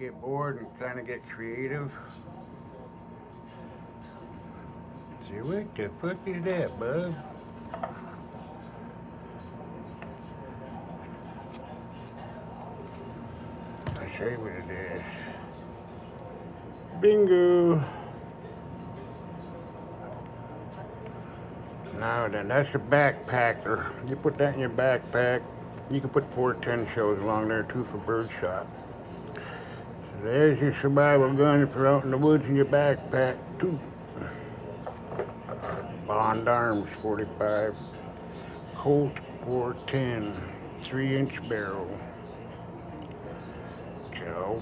get bored and kind of get creative. See, what the fuck is that, bud? I'll show you what it is. Bingo! Now then, that's a backpacker. You put that in your backpack. You can put 4 10 shells along there, 2 for birdshot. So there's your survival gun for out in the woods in your backpack, too. Bond Arms 45. Colt 410. 3-inch barrel. So